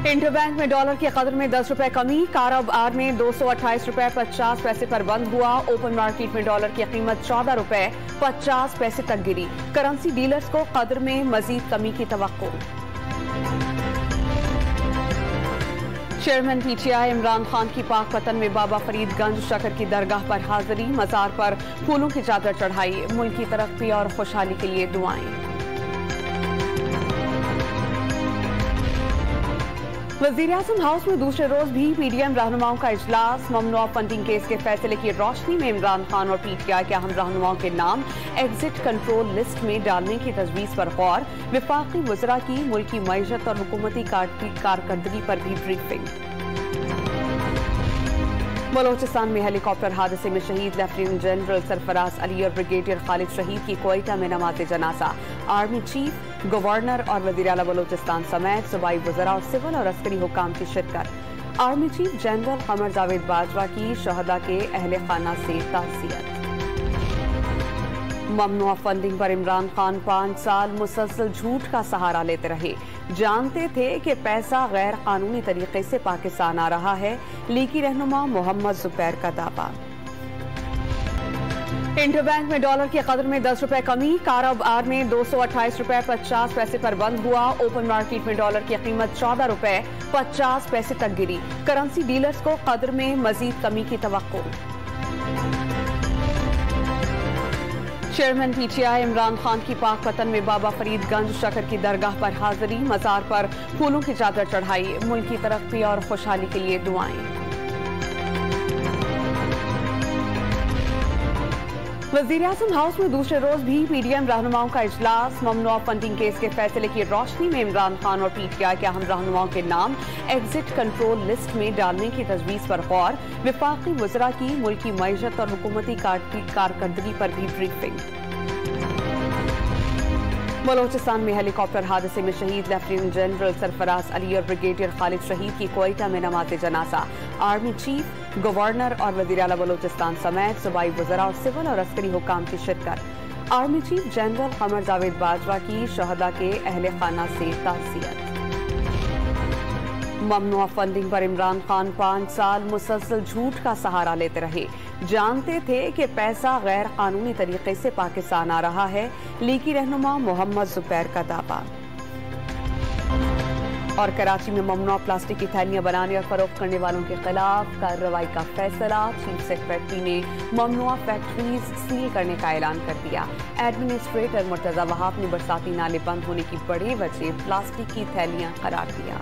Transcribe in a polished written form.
Interbank में dollar की कदर में 10 रुपए कमी। कारोबार में 228 रुपए 50 पैसे पर बंद हुआ। ओपन मार्केट में डॉलर की कीमत 14 रुपए 50 पैसे तक गिरी। करेंसी डीलर्स को कदर में मजीद कमी की तवक्को। चेयरमैन पीटीआई इमरान खान की पाक वतन में बाबा फरीदगंज शकर की दरगाह पर हाजिरी। मजार पर फूलों की चादर चढ़ाई। मुल्क की तरक्की और खुशहाली के लिए दुआएं। वज़ीर-ए-आज़म हाउस में दूसरे रोज भी पीडीएम रहनुमाओं का इजलास। ममनुआ फंडिंग केस के फैसले की रोशनी में इमरान खान और पीटीआई के अहम रहनुमाओं के नाम एग्जिट कंट्रोल लिस्ट में डालने की तजवीज पर गौर। वफाकी वज़रा की मुल्क की मईशत और हुकूमती कारकर्दगी पर भी ब्रीफिंग। बलोचिस्तान में हेलीकॉप्टर हादसे में शहीद लेफ्टिनेंट जनरल सरफराज अली और ब्रिगेडियर खालिद शहीद की क्वेटा में नमाज़े जनाजा। आर्मी चीफ, गवर्नर और वज़ीर आला बलोचिस्तान समेत सूबाई वज़रा और सिविल और अस्करी हुकाम की शिरकत। Army chief general Qamar Javed Bajwa की शहदा के अहले खाना से ताज़ियत। ममनुआ फंडिंग पर इमरान खान 5 साल मुसलसल झूठ का सहारा लेते रहे। जानते थे कि पैसा गैर कानूनी तरीके से पाकिस्तान आ रहा है। लीगी रहनुमा मोहम्मद जुबैर का दावा। इंटरबैंक में डॉलर की कदर में 10 रुपए कमी। कारोबार में 228 रुपए 50 पैसे पर बंद हुआ। ओपन मार्केट में डॉलर की कीमत 14 रुपए 50 पैसे तक गिरी। करेंसी डीलर्स को कदर में मजीद कमी की तवक्को। चेयरमैन पीटीआई इमरान खान की पाक वतन में बाबा फरीदगंज शकर की दरगाह पर हाजिरी। मजार पर फूलों की चादर चढ़ाई। मुल्क की तरक्की और खुशहाली के लिए दुआएं। वज़ीर-ए-आज़म हाउस में दूसरे रोज भी पीडीएम रहनुमाओं का इजलास। ममनुआ फंडिंग केस के फैसले की रोशनी में इमरान खान और पीटीआई के अहम रहनुमाओं के नाम एग्जिट कंट्रोल लिस्ट में डालने की तजवीज पर गौर। वफाकी वज़रा की मुल्क की मईशत और हुकूमती कारकर्दगी पर भी ब्रीफिंग। बलोचिस्तान में हेलीकॉप्टर हादसे में शहीद लेफ्टिनेंट जनरल सरफराज अली और ब्रिगेडियर खालिद शहीद की क्वेटा में नमाज़े जनाजा। आर्मी चीफ, गवर्नर और वज़ीर आला बलोचिस्तान समेत सूबाई वज़रा और सिविल और अस्करी हुकाम की शिरकत। Army chief general Qamar Javed Bajwa की शहदा के अहले खाना से ताज़ियत। ममनुआ फंडिंग पर इमरान खान 5 साल मुसलसल झूठ का सहारा लेते रहे। जानते थे कि पैसा गैर कानूनी तरीके से पाकिस्तान आ रहा है। लीगी रहनुमा मोहम्मद जुबैर का दावा। और कराची में ममनुआ प्लास्टिक की थैलियां बनाने और फरोख्त करने वालों के खिलाफ कार्रवाई का फैसला। चीफ सेक्रेटरी ने ममनुआ फैक्ट्रीज सील करने का ऐलान कर दिया। एडमिनिस्ट्रेटर मुर्तजा वहाब ने बरसाती नाले बंद होने की बड़ी वजह प्लास्टिक की थैलियां करार दिया।